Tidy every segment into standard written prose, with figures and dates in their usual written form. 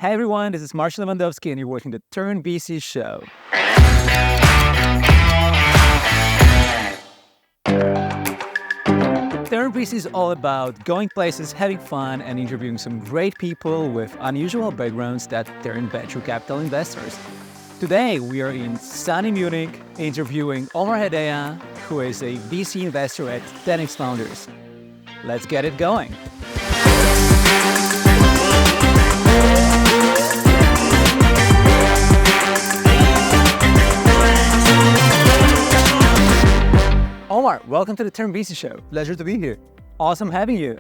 Hey everyone, this is Marshall Lewandowski and you're watching the TurnedVC show. TurnedVC is all about going places, having fun, and interviewing some great people with unusual backgrounds that turn venture capital investors. Today, we are in sunny Munich interviewing Omar Hedeya, who is a VC investor at 10x Founders. Let's get it going. Omar, welcome to the TurnedVC show. Pleasure to be here. Awesome having you.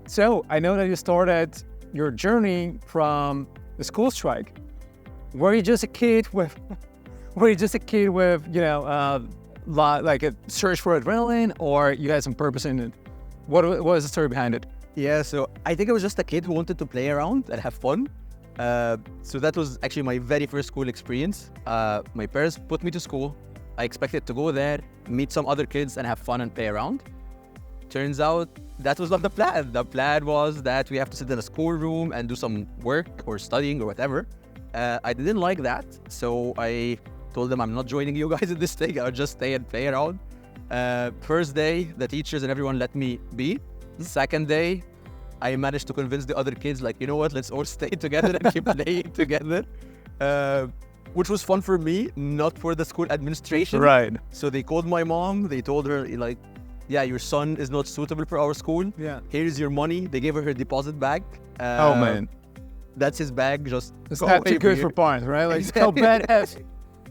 So I know that you started your journey from the school strike. Were you just a kid with, like a search for adrenaline, or you had some purpose in it? What was the story behind it? Yeah, so I think I was just a kid who wanted to play around and have fun. So that was actually my very first school experience. My parents put me to school. I expected to go there, meet some other kids and have fun and play around. Turns out that was not the plan. The plan was that we have to sit in a schoolroom and do some work or studying or whatever. I didn't like that, so I told them I'm not joining you guys in this thing. I'll just stay and play around. First day, the teachers and everyone let me be. Second day, I managed to convince the other kids, like, you know what, let's all stay together and keep playing together. Which was fun for me, not for the school administration. Right. So they called my mom, they told her, like, yeah, your son is not suitable for our school. Yeah. Here's your money. They gave her deposit bag. Oh man. That's his bag, just It's not too good for parents, right? Like, Exactly.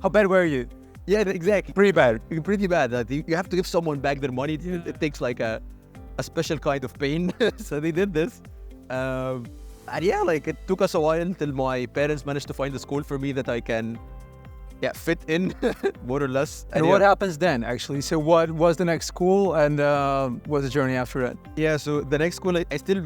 how bad were you? Yeah, exactly. Pretty bad. Pretty bad. You have to give someone back their money. It takes like a special kind of pain. So they did this. And yeah, like it took us a while until my parents managed to find a school for me that I can fit in, more or less. And what happens then, actually? So what was the next school and what was the journey after that? Yeah, so the next school, I still,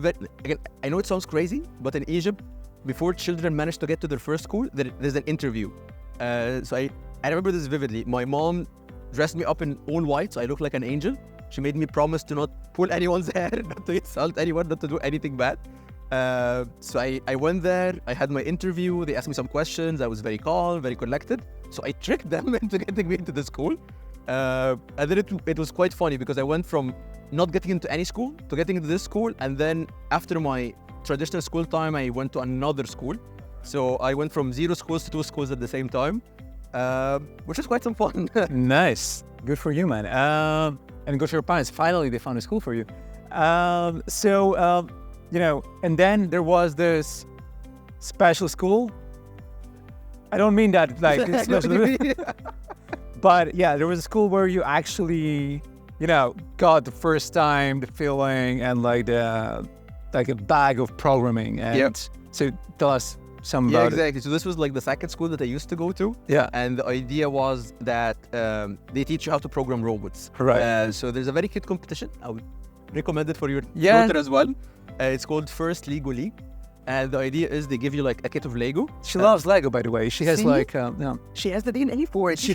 again, I know it sounds crazy, but in Egypt, before children manage to get to their first school, there's an interview. So I remember this vividly. My mom dressed me up in all white, so I look like an angel. She made me promise to not pull anyone's hair, not to insult anyone, not to do anything bad. So I went there, I had my interview, they asked me some questions, I was very calm, very collected. So I tricked them into getting me into the school. And then it was quite funny because I went from not getting into any school to getting into this school. And then after my traditional school time, I went to another school. So I went from 0 schools to 2 schools at the same time, which was quite some fun. Nice. Good for you, man. And good for your parents. Finally, they found a school for you. And then there was this special school. I don't mean that like it's special, but yeah, there was a school where you actually, got the first time the feeling and like a bag of programming. And so tell us some about exactly. So this was like the second school that I used to go to. Yeah. And the idea was that they teach you how to program robots. Right. So there's a very cute competition. I would recommend it for your daughter as well. It's called First Lego League. And the idea is they give you like a kit of Lego. She loves Lego, by the way. She has She has the DNA for it. She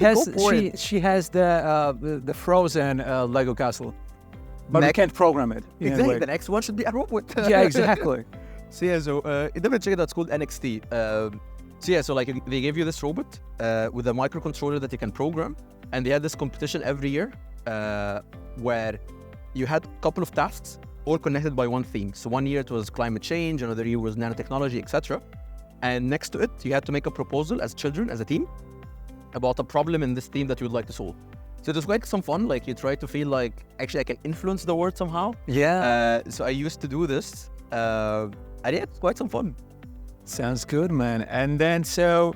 has the frozen Lego castle, but we can't program it. Exactly. The next one should be a robot. Yeah, exactly. So definitely check it out. It's called NXT. So they gave you this robot with a microcontroller that you can program, and they had this competition every year where you had a couple of tasks, all connected by one theme. So one year it was climate change, another year was nanotechnology, etc. And next to it, you had to make a proposal as children, as a team, about a problem in this theme that you would like to solve. So it was quite some fun. Like you try to feel like, actually I can influence the world somehow. Yeah. So I used to do this. And yeah, it's quite some fun. Sounds good, man. And then so,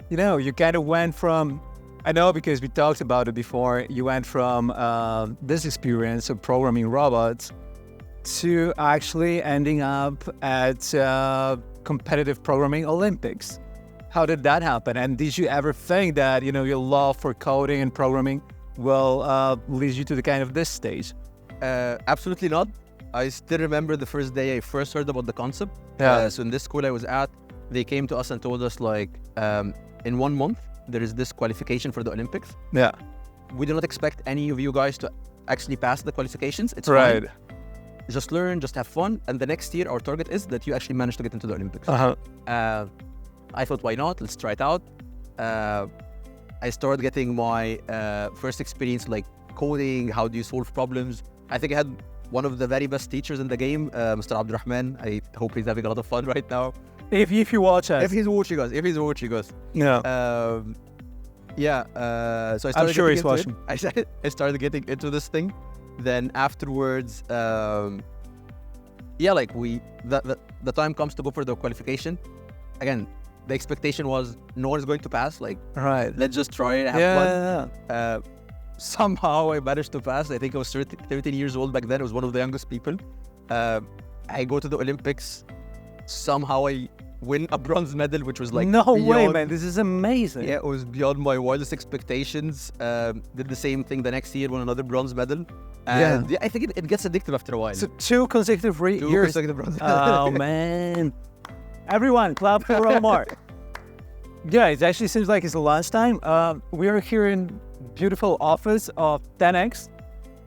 you kind of went from, I know because we talked about it before, you went from this experience of programming robots to actually ending up at competitive programming Olympics. How did that happen? And did you ever think that, your love for coding and programming will lead you to the kind of this stage? Absolutely not. I still remember the first day I first heard about the concept. Yeah. So in this school I was at, they came to us and told us like, in 1 month, there is this qualification for the Olympics. Yeah. We do not expect any of you guys to actually pass the qualifications. It's right. fine. just learn, just have fun. And the next year, our target is that you actually manage to get into the Olympics. I thought, why not? Let's try it out. I started getting my first experience like coding, how do you solve problems. I think I had one of the very best teachers in the game, Mr. Abdurrahman. I hope he's having a lot of fun right now. If you watch us. If he's watching us. Yeah. So I started I'm sure he's getting watching. I started getting into this thing. Then afterwards, like the time comes to go for the qualification. Again, the expectation was no one is going to pass. Like, Right. let's just try it, have fun. Somehow I managed to pass. I think I was 13 years old back then. I was one of the youngest people. I go to the Olympics. Somehow I win a bronze medal, which was like no way, beyond, man. This is amazing. Yeah, it was beyond my wildest expectations. Did the same thing the next year, won another bronze medal. And I think it gets addictive after a while. So 2 consecutive years. Consecutive bronze Oh, man. Everyone, clap for Omar. Yeah, it actually seems like it's lunchtime. We are here in beautiful office of 10X,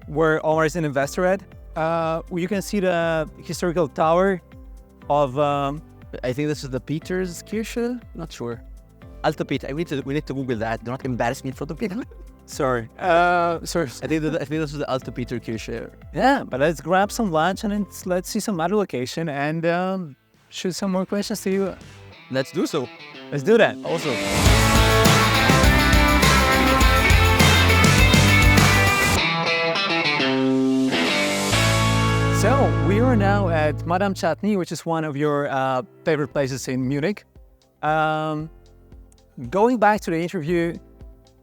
where Omar is an investor at. You can see the historical tower of... I think this is the Peterskirche. Not sure. Alta Peter. We need to Google that. Do not embarrass me in front of people. Sorry. Sorry. I think this is the Alta Peterskirche. Yeah, but let's grab some lunch and let's see some other location and shoot some more questions to you. Let's do so. Let's do that. Awesome. So we are now at Madame Chutney, which is one of your favorite places in Munich. Going back to the interview,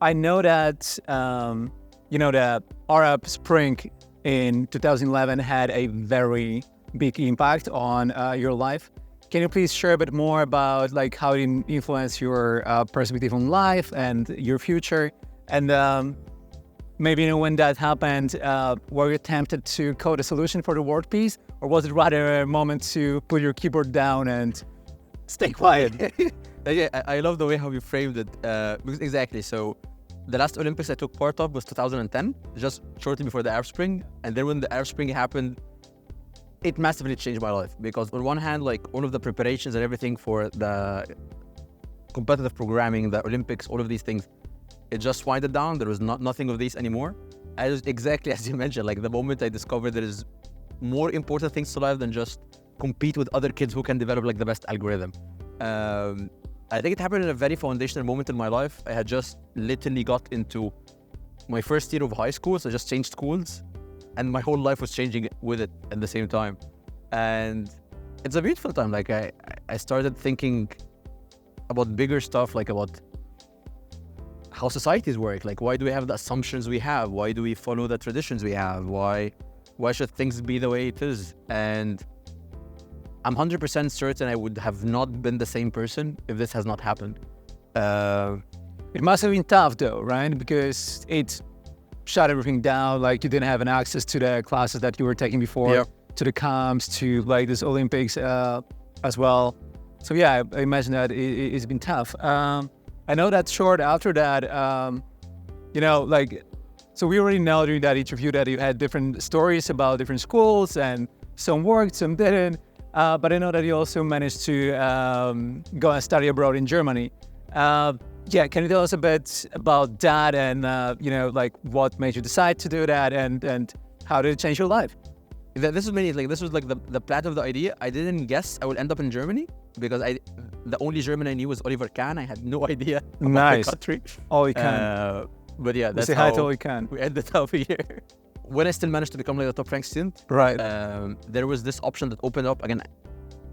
I know that the Arab Spring in 2011 had a very big impact on your life. Can you please share a bit more about like how it influenced your perspective on life and your future? And maybe when that happened, were you tempted to code a solution for the world peace, or was it rather a moment to put your keyboard down and stay quiet? Yeah, I love the way how you framed it. Because exactly. So the last Olympics I took part of was 2010, just shortly before the Arab Spring. And then when the Arab Spring happened, it massively changed my life. Because on one hand, like all of the preparations and everything for the competitive programming, the Olympics, all of these things, it just winded down. There was nothing of these anymore. Exactly as you mentioned, like the moment I discovered there is more important things to life than just compete with other kids who can develop like the best algorithm. I think it happened in a very foundational moment in my life. I had just literally got into my first year of high school, so I just changed schools, and my whole life was changing with it at the same time. And it's a beautiful time. Like I started thinking about bigger stuff, like about how societies work. Like, why do we have the assumptions we have? Why do we follow the traditions we have? Why should things be the way it is? And I'm 100% certain I would have not been the same person if this has not happened. It must have been tough though, right? Because it shut everything down. Like you didn't have an access to the classes that you were taking before, to the comps, to like this Olympics as well. So yeah, I imagine that it's been tough. I know that short after that, so we already know during that interview that you had different stories about different schools and some worked, some didn't. But I know that you also managed to go and study abroad in Germany. Can you tell us a bit about that and, what made you decide to do that and how did it change your life? This was the plan of the idea. I didn't guess I would end up in Germany because the only German I knew was Oliver Kahn. I had no idea about the country. Oli Kahn. But yeah, that's say hi to Oli Kahn. We ended up here. When I still managed to become like a top ranked student, right? There was this option that opened up. Again,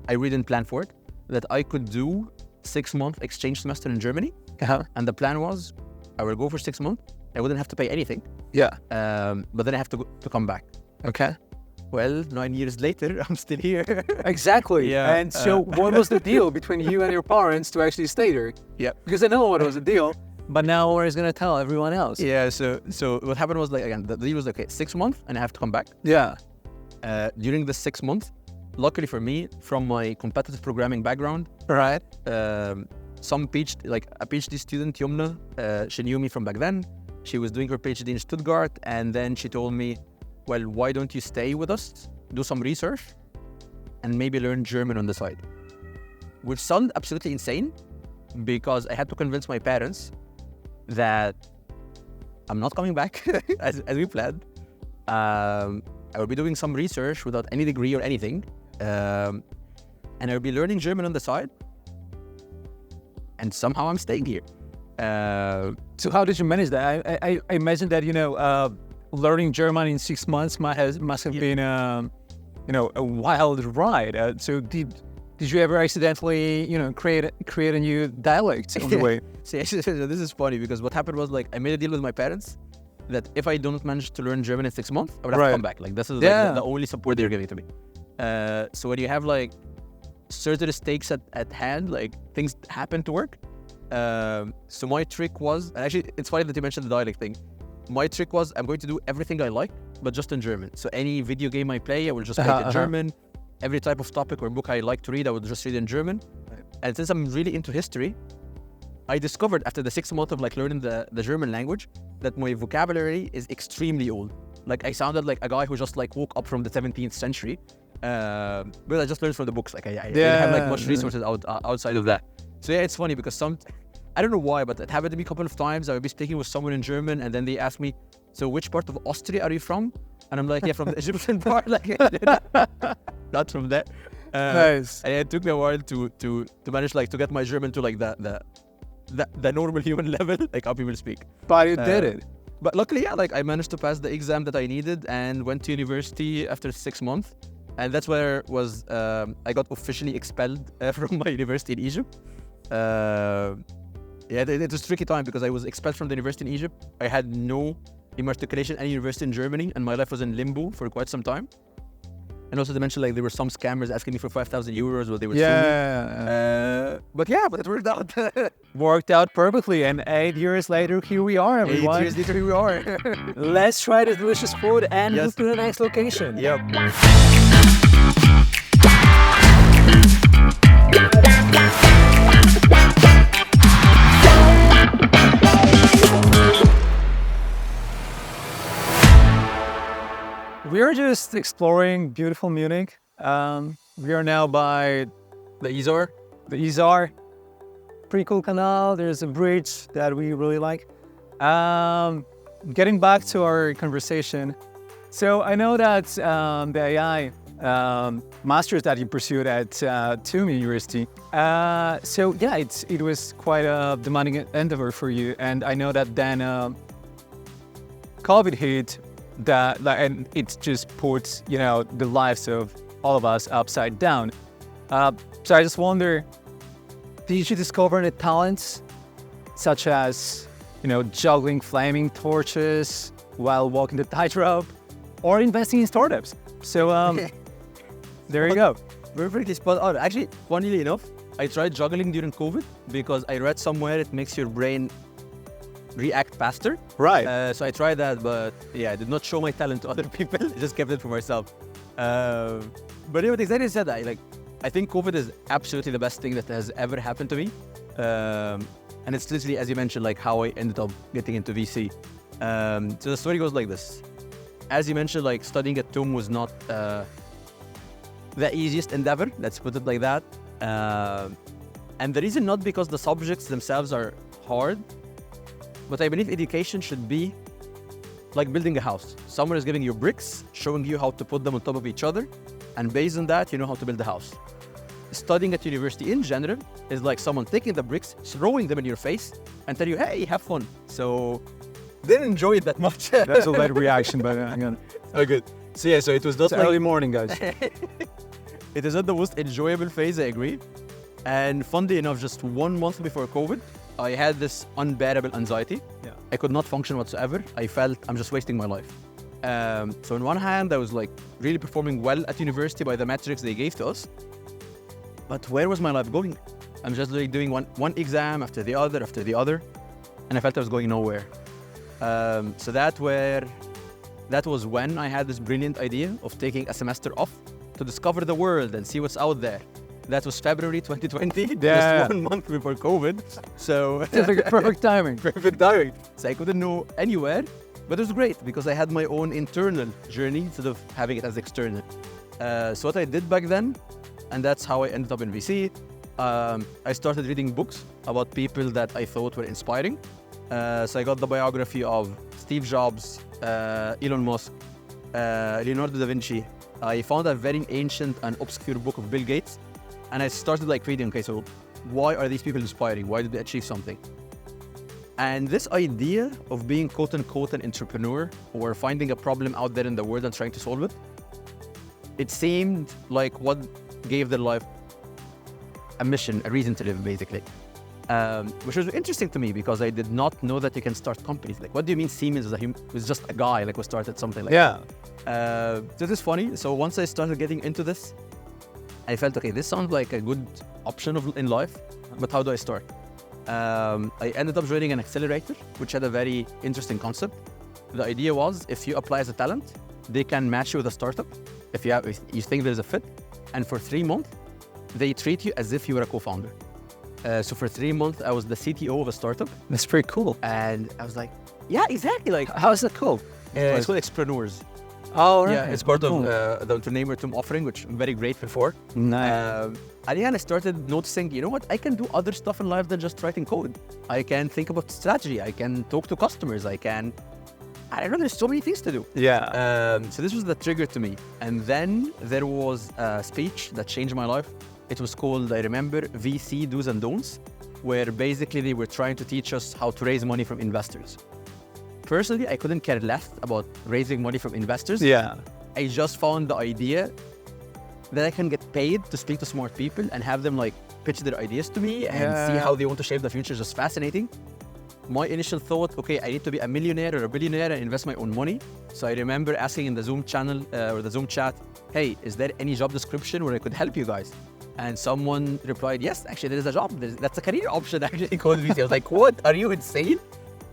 I really didn't plan for it. That I could do 6-month exchange semester in Germany. And the plan was, I would go for 6 months. I wouldn't have to pay anything. Yeah. But then I have to come back. Okay. Well, 9 years later, I'm still here. Exactly. Yeah. And so what was the deal between you and your parents to actually stay there? Yeah. Because I know what was the deal, but now Omar is going to tell everyone else. Yeah, so what happened was, like, again, the deal was, okay, 6 months and I have to come back. Yeah. During the 6 months, luckily for me, from my competitive programming background, right? Some a PhD student, Yumna, she knew me from back then. She was doing her PhD in Stuttgart, and then she told me, well, why don't you stay with us do some research, and maybe learn German on the side. Which sounded absolutely insane because I had to convince my parents that I'm not coming back as we planned. I will be doing some research without any degree or anything. And I'll be learning German on the side. And somehow I'm staying here. So how did you manage that? I imagine that, learning German in 6 months must have been, a wild ride. So did you ever accidentally, create a new dialect on the way? See, this is funny because what happened was I made a deal with my parents that if I don't manage to learn German in 6 months, I would have to come back. This is the only support they're giving to me. So when you have certain stakes at hand, things happen to work. So my trick was, and actually it's funny that you mentioned the dialect thing. My trick was I'm going to do everything I like, but just in German. So any video game I play, I will just play it in German. Every type of topic or book I like to read, I would just read in German. And since I'm really into history, I discovered after the 6 months of learning the German language that my vocabulary is extremely old. I sounded like a guy who just woke up from the 17th century. But I just learned from the books. I didn't have much resources outside of that. So yeah, it's funny because I don't know why, but it happened to me a couple of times. I would be speaking with someone in German and then they ask me, so which part of Austria are you from? And I'm like, yeah, from the Egyptian part. Not from there. Nice. And it took me a while to manage to get my German to the normal human level, how people speak. But you did it. But luckily, yeah, I managed to pass the exam that I needed and went to university after 6 months. And that's where I got officially expelled from my university in Egypt. It was a tricky time because I was expelled from the university in Egypt. I had no immatriculation at any university in Germany, and my life was in limbo for quite some time. And also to mention, there were some scammers asking me for 5,000 euros, but they would sue me. But it worked out. Worked out perfectly, and 8 years later, here we are, everyone. 8 years later, here we are. Let's try the delicious food and move to the next location. Yep. We are just exploring beautiful Munich. We are now by The Isar. the Isar. Pretty cool canal. There's a bridge that we really like. Getting back to our conversation. So I know that the AI masters that you pursued at TUM University. It was quite a demanding endeavor for you. And I know that then COVID hit. And it just puts, the lives of all of us upside down. So I just wonder, did you discover any talents such as, juggling flaming torches while walking the tightrope or investing in startups? So there you go. Perfectly spot on. Actually, funnily enough, I tried juggling during COVID because I read somewhere it makes your brain react faster. Right. So I tried that, but I did not show my talent to other people. I just kept it for myself. But exactly said that. I think COVID is absolutely the best thing that has ever happened to me. And it's literally, as you mentioned, how I ended up getting into VC. So the story goes like this. As you mentioned, studying at TUM was not the easiest endeavor. Let's put it like that. And the reason not because the subjects themselves are hard, but I believe education should be like building a house. Someone is giving you bricks, showing you how to put them on top of each other, and based on that, you know how to build a house. Studying at university in general is like someone taking the bricks, throwing them in your face, and tell you, hey, have fun. So, didn't enjoy it that much. That's a bad reaction, but I'm gonna... Oh, good. So yeah, so it was not It's early morning, guys. It is not the most enjoyable phase, I agree. And funnily enough, just 1 month before COVID, I had this unbearable anxiety. Yeah. I could not function whatsoever. I felt I'm just wasting my life. So on one hand, I was like really performing well at university by the metrics they gave to us. But where was my life going? I'm just like doing one exam after the other, and I felt I was going nowhere. So that was when I had this brilliant idea of taking a semester off to discover the world and see what's out there. That was February 2020, just 1 month before COVID. So It's like perfect timing. perfect timing. So I couldn't go anywhere. But it was great because I had my own internal journey instead of having it as external. So what I did back then, and that's how I ended up in VC, I started reading books about people that I thought were inspiring. So I got the biography of Steve Jobs, Elon Musk, Leonardo da Vinci. I found a very ancient and obscure book of Bill Gates, and I started like reading, okay, so why are these people inspiring? Why did they achieve something? And this idea of being quote unquote an entrepreneur or finding a problem out there in the world and trying to solve it, it seemed like what gave their life a mission, a reason to live, basically. Which was interesting to me because I did not know that you can start companies. Like, what do you mean Siemens was just a guy like who started something like that? This is funny. So once I started getting into this, I felt, okay, this sounds like a good option in life, but how do I start? I ended up joining an accelerator, which had a very interesting concept. The idea was, if you apply as a talent, they can match you with a startup if you think there's a fit, and for 3 months, they treat you as if you were a co-founder. So for 3 months, I was the CTO of a startup. That's pretty cool. And I was like, yeah, exactly. Like, how is that called? It's called Entrepreneurs. Oh, right. Yeah, it's part of the entrepreneurship offering, which I'm very grateful for. Nice. And yeah, I started noticing, you know what, I can do other stuff in life than just writing code. I can think about strategy. I can talk to customers. I don't know, there's so many things to do. Yeah. So this was the trigger to me. And then there was a speech that changed my life. It was called, I remember, VC Do's and Don'ts, where basically they were trying to teach us how to raise money from investors. Personally, I couldn't care less about raising money from investors. Yeah. I just found the idea that I can get paid to speak to smart people and have them like pitch their ideas to me and see how they want to shape the future is just fascinating. My initial thought, okay, I need to be a millionaire or a billionaire and invest my own money. So I remember asking in the Zoom channel or the Zoom chat, hey, is there any job description where I could help you guys? And someone replied, yes, actually there is a job. That's a career option actually called VC. I was like, what? Are you insane?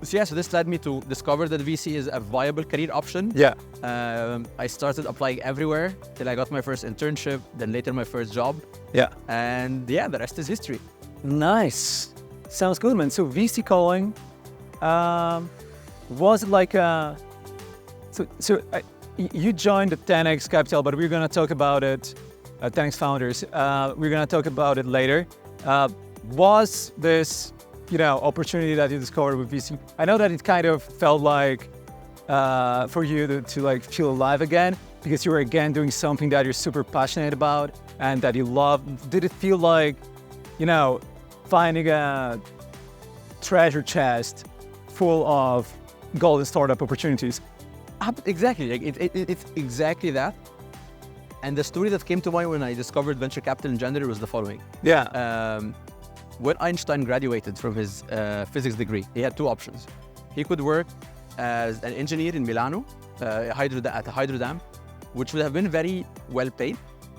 So yeah, so this led me to discover that VC is a viable career option. Yeah. I started applying everywhere till I got my first internship, then later my first job. Yeah. And yeah, the rest is history. Nice. Sounds good, man. So VC calling, was it like you joined the 10x Capital, but we're gonna talk about it. 10x Founders. We're gonna talk about it later. Was this, opportunity that you discovered with VC? I know that it kind of felt like for you to like feel alive again because you were again doing something that you're super passionate about and that you love. Did it feel like, finding a treasure chest full of golden startup opportunities? Exactly. Like it's exactly that. And the story that came to mind when I discovered venture capital in January was the following. Yeah. When Einstein graduated from his physics degree, he had two options. He could work as an engineer in Milano at a hydro dam, which would have been very well paid.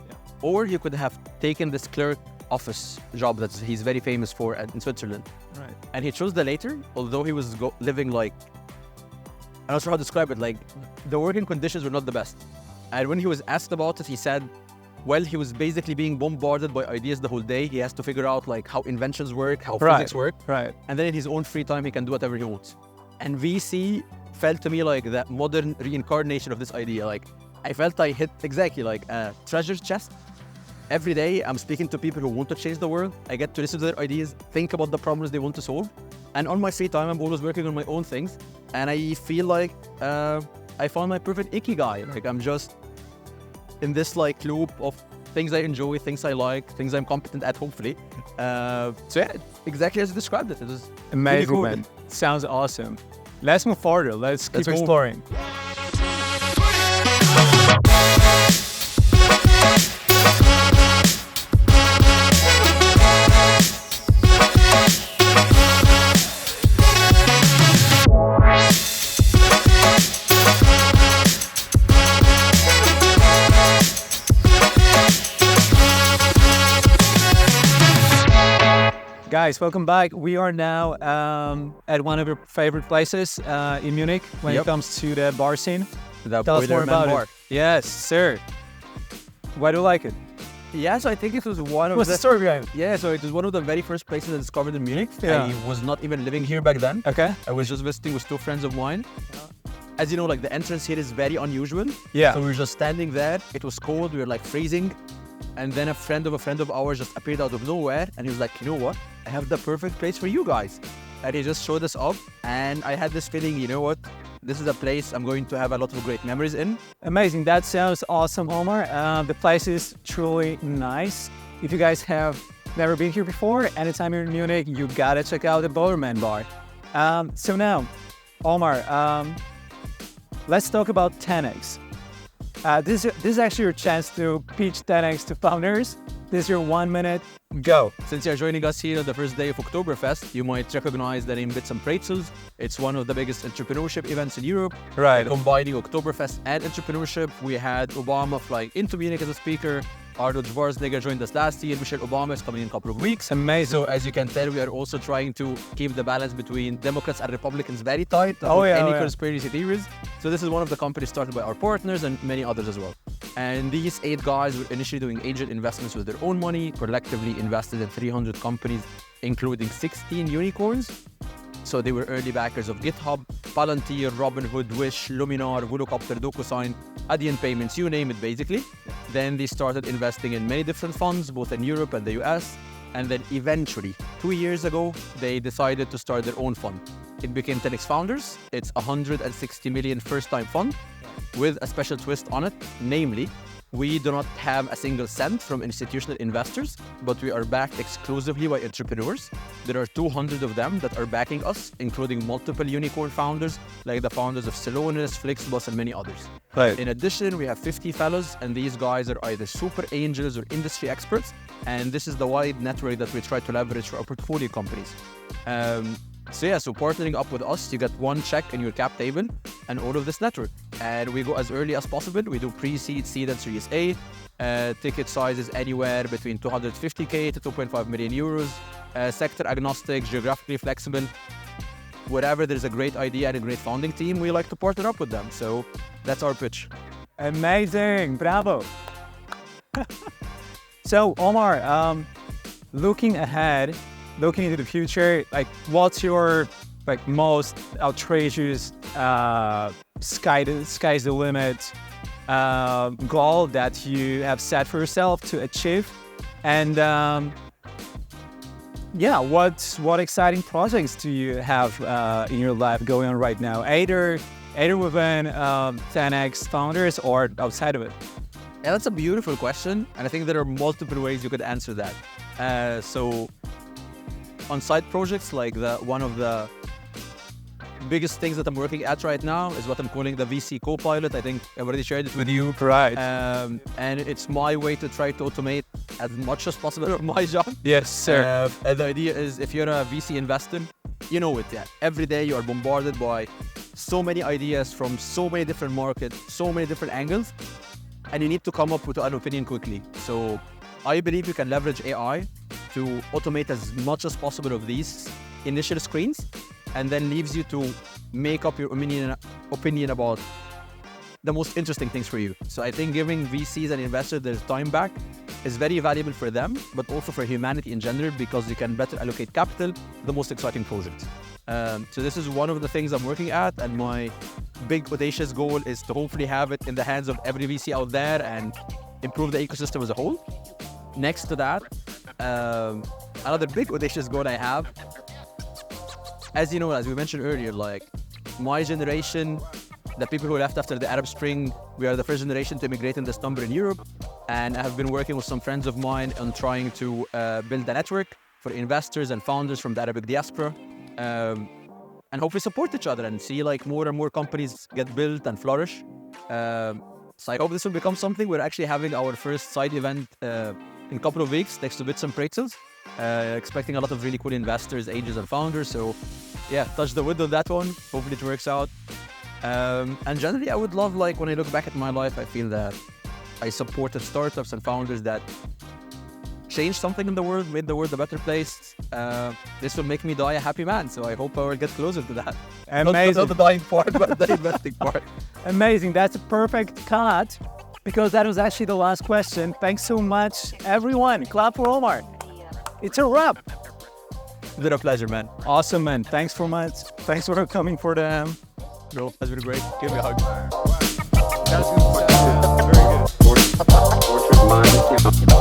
Yeah. Or he could have taken this clerk office job that he's very famous for in Switzerland. Right. And he chose the later, although he was living like, I'm not sure how to describe it, like the working conditions were not the best. And when he was asked about it, he said, well, he was basically being bombarded by ideas the whole day. He has to figure out like how inventions work, how physics work. Right. And then in his own free time, he can do whatever he wants. And VC felt to me like that modern reincarnation of this idea. Like I felt I hit exactly like a treasure chest. Every day, I'm speaking to people who want to change the world. I get to listen to their ideas, think about the problems they want to solve. And on my free time, I'm always working on my own things. And I feel like I found my perfect ikigai. Like I'm just in this like loop of things I enjoy, things I like, things I'm competent at, hopefully. So yeah, exactly as you described it. It was amazing, really cool. Man. Sounds awesome. Let's move further. Let's keep go. exploring. Guys, welcome back. We are now at one of your favorite places in Munich when it comes to the bar scene. Tell us more about it. Yes, sir. Why do you like it? Yeah, so I think it was one of What's the story behind it? Yeah, so it was one of the very first places I discovered in Munich. Yeah. I was not even living here back then. Okay. I was just visiting with two friends of mine. as you know, like the entrance here is very unusual. Yeah. So we were just standing there. It was cold. We were like freezing. And then a friend of ours just appeared out of nowhere. And he was like, you know what? I have the perfect place for you guys. And he just showed us up. And I had this feeling, you know what? This is a place I'm going to have a lot of great memories in. Amazing. That sounds awesome, Omar. The place is truly nice. If you guys have never been here before, anytime you're in Munich, you gotta check out the Bowerman Bar. So now, Omar, let's talk about 10x. This is actually your chance to pitch 10x to founders. This is your 1 minute. Go. Since you're joining us here on the first day of Oktoberfest, you might recognize the name Bits and Pretzels. It's one of the biggest entrepreneurship events in Europe. Right. Combining Oktoberfest and entrepreneurship. We had Obama flying into Munich as a speaker. Arnold Schwarzenegger joined us last year. Michelle Obama is coming in a couple of weeks. Amazing. So as you can tell, we are also trying to keep the balance between Democrats and Republicans very tight. Any conspiracy theories. So this is one of the companies started by our partners and many others as well. And these 8 guys were initially doing angel investments with their own money, collectively invested in 300 companies, including 16 unicorns. So they were early backers of GitHub, Palantir, Robinhood, Wish, Luminar, Volocopter, DocuSign, Adyen payments, you name it basically. Then they started investing in many different funds, both in Europe and the US. And then eventually, 2 years ago, they decided to start their own fund. It became 10x Founders. It's a 160 million first-time fund with a special twist on it. Namely, we do not have a single cent from institutional investors, but we are backed exclusively by entrepreneurs. There are 200 of them that are backing us, including multiple unicorn founders, like the founders of Celonis, Flixbus, and many others. Right. In addition, we have 50 fellows, and these guys are either super angels or industry experts. And this is the wide network that we try to leverage for our portfolio companies. So partnering up with us, you get one check in your cap table and all of this network. And we go as early as possible. We do pre-seed, seed, and Series A. Ticket sizes anywhere between 250K to 2.5 million euros. Sector agnostic, geographically flexible. Wherever there's a great idea and a great founding team, we like to partner up with them. So that's our pitch. Amazing. Bravo. So, Omar, looking ahead, looking into the future, like what's your most outrageous sky's the limit goal that you have set for yourself to achieve? And what exciting projects do you have in your life going on right now? Either within 10x Founders or outside of it? Yeah, that's a beautiful question. And I think there are multiple ways you could answer that. So on side projects, like one of the biggest things that I'm working at right now is what I'm calling the VC Copilot. I think I've already shared it with you. Right. And it's my way to try to automate as much as possible of my job. Yes, sir. And the idea is if you're a VC investor, you know it. Yeah. Every day you are bombarded by so many ideas from so many different markets, so many different angles, and you need to come up with an opinion quickly. So I believe you can leverage AI to automate as much as possible of these initial screens, and then leaves you to make up your opinion about the most interesting things for you. So I think giving VCs and investors their time back is very valuable for them, but also for humanity in general, because you can better allocate capital to the most exciting projects. So this is one of the things I'm working at, and my big audacious goal is to hopefully have it in the hands of every VC out there and improve the ecosystem as a whole. Next to that, another big audacious goal I have, as you know, as we mentioned earlier, like my generation, the people who left after the Arab Spring, we are the first generation to immigrate in this number in Europe. And I have been working with some friends of mine on trying to build a network for investors and founders from the Arabic diaspora, and hopefully support each other and see like more and more companies get built and flourish. So I hope this will become something. We're actually having our first side event in a couple of weeks next to Bits and Pretzels. Expecting a lot of really cool investors, angels, and founders. So yeah, touch the wood on that one. Hopefully it works out. And generally, I would love, like, when I look back at my life, I feel that I supported startups and founders that changed something in the world, made the world a better place. This will make me die a happy man. So I hope I will get closer to that. Amazing. Not the dying part, but the investing part. Amazing. That's a perfect cut, because that was actually the last question. Thanks so much, everyone. Clap for Omar. It's a wrap. It's been a pleasure, man. Awesome, man. Thanks so much. Thanks for coming for the bro. That's been great. Give me a hug. That's good. Very good. Portrait mind.